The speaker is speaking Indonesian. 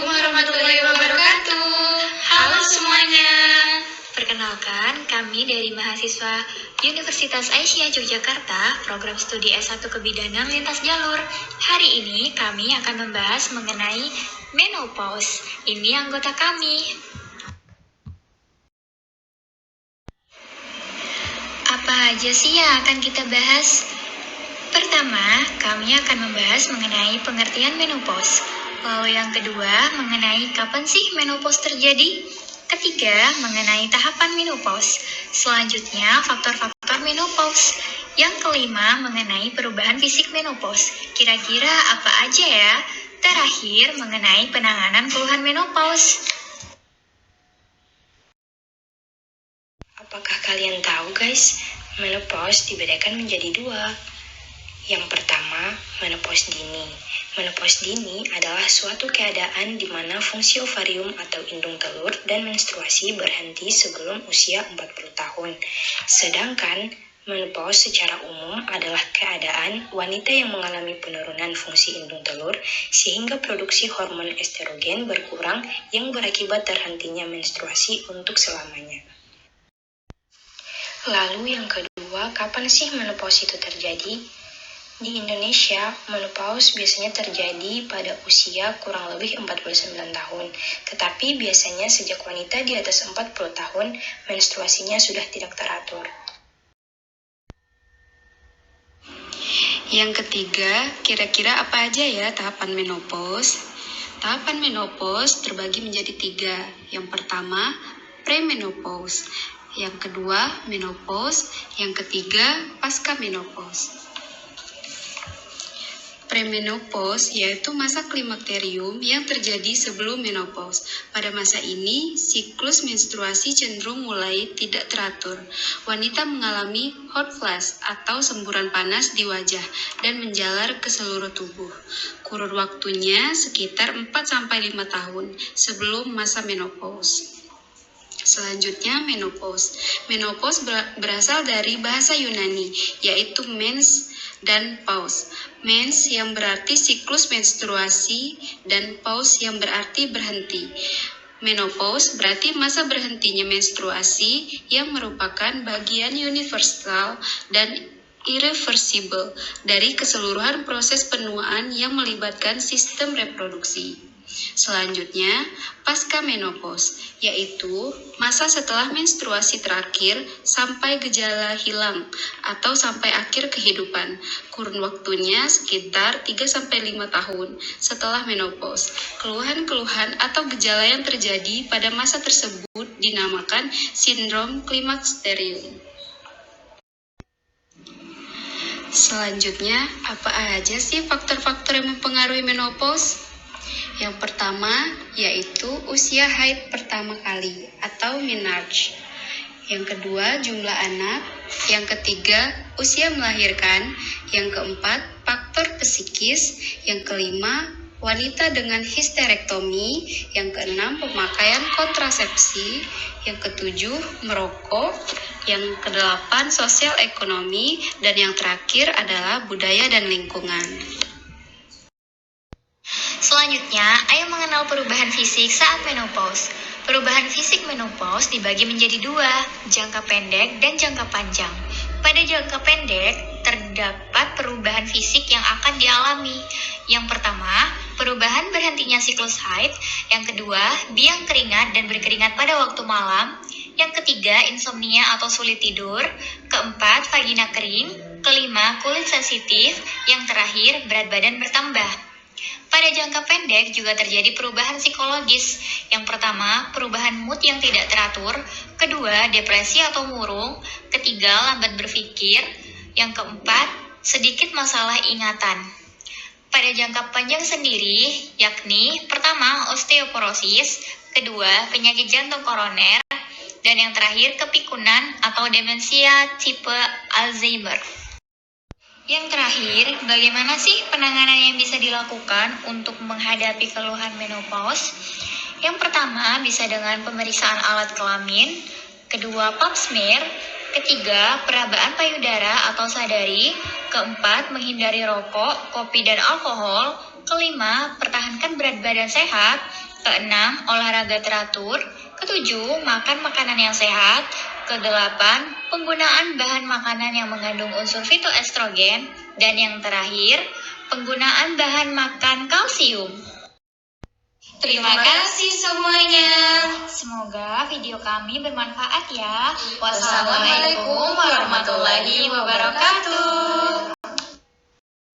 warahmatullahi wabarakatuh. Halo semuanya. Perkenalkan, kami dari mahasiswa Universitas Aisyah Yogyakarta, program studi S1 Kebidanan Lintas Jalur. Hari ini kami akan membahas mengenai menopause. Ini anggota kami. Apa aja sih yang akan kita bahas? Pertama, kami akan membahas mengenai pengertian menopause. Lalu yang kedua, mengenai kapan sih menopause terjadi? Ketiga, mengenai tahapan menopause. Selanjutnya, faktor-faktor menopause. Yang kelima, mengenai perubahan fisik menopause. Kira-kira apa aja ya? Terakhir, mengenai penanganan keluhan menopause. Apakah kalian tahu guys, menopause dibedakan menjadi dua. Yang pertama, menopause dini. Menopause dini adalah suatu keadaan di mana fungsi ovarium atau indung telur dan menstruasi berhenti sebelum usia 40 tahun. Sedangkan menopause secara umum adalah keadaan wanita yang mengalami penurunan fungsi indung telur sehingga produksi hormon estrogen berkurang yang berakibat terhentinya menstruasi untuk selamanya. Lalu yang kedua, kapan sih menopause itu terjadi? Di Indonesia, menopause biasanya terjadi pada usia kurang lebih 49 tahun. Tetapi biasanya sejak wanita di atas 40 tahun, menstruasinya sudah tidak teratur. Yang ketiga, kira-kira apa aja ya tahapan menopause? Tahapan menopause terbagi menjadi 3. Yang pertama, premenopause. Yang kedua, menopause. Yang ketiga, pasca menopause. Premenopause yaitu masa klimakterium yang terjadi sebelum menopause. Pada masa ini, siklus menstruasi cenderung mulai tidak teratur. Wanita mengalami hot flash atau semburan panas di wajah dan menjalar ke seluruh tubuh. Kurun waktunya sekitar 4-5 tahun sebelum masa menopause. Selanjutnya, menopause. Menopause berasal dari bahasa Yunani, yaitu mens dan pause. Mens yang berarti siklus menstruasi dan pause yang berarti berhenti. Menopause berarti masa berhentinya menstruasi yang merupakan bagian universal dan irreversible dari keseluruhan proses penuaan yang melibatkan sistem reproduksi. Selanjutnya, pasca menopause, yaitu masa setelah menstruasi terakhir sampai gejala hilang atau sampai akhir kehidupan. Kurun waktunya sekitar 3-5 tahun setelah menopause. Keluhan-keluhan atau gejala yang terjadi pada masa tersebut dinamakan sindrom klimakterium. Selanjutnya, apa aja sih faktor-faktor yang mempengaruhi menopause? Yang pertama, yaitu usia haid pertama kali atau menarche. Yang kedua, jumlah anak. Yang ketiga, usia melahirkan. Yang keempat, faktor psikis. Yang kelima, wanita dengan histerektomi. Yang keenam, pemakaian kontrasepsi. Yang ketujuh, merokok. Yang kedelapan, sosial ekonomi. Dan yang terakhir adalah budaya dan lingkungan. Selanjutnya, ayo mengenal perubahan fisik saat menopause. Perubahan fisik menopause dibagi menjadi 2, jangka pendek dan jangka panjang. Pada jangka pendek, terdapat perubahan fisik yang akan dialami. Yang pertama, perubahan berhentinya siklus haid. Yang kedua, biang keringat dan berkeringat pada waktu malam. Yang ketiga, insomnia atau sulit tidur. Keempat, vagina kering. Kelima, kulit sensitif. Yang terakhir, berat badan bertambah. Pada jangka pendek juga terjadi perubahan psikologis. Yang pertama, perubahan mood yang tidak teratur. Kedua, depresi atau murung. Ketiga, lambat berpikir. Yang keempat, sedikit masalah ingatan. Pada jangka panjang sendiri, yakni pertama, osteoporosis. Kedua, penyakit jantung koroner. Dan yang terakhir, kepikunan atau demensia tipe Alzheimer. Yang terakhir, bagaimana sih penanganan yang bisa dilakukan untuk menghadapi keluhan menopause? Yang pertama, bisa dengan pemeriksaan alat kelamin. Kedua, pap smear. Ketiga, perabaan payudara atau sadari. Keempat, menghindari rokok, kopi, dan alkohol. Kelima, pertahankan berat badan sehat. Keenam, olahraga teratur. Ketujuh, makan makanan yang sehat. Kedelapan, penggunaan bahan makanan yang mengandung unsur fitoestrogen. Dan yang terakhir, penggunaan bahan makan kalsium. Terima kasih semuanya. Semoga video kami bermanfaat ya. Wassalamualaikum warahmatullahi wabarakatuh.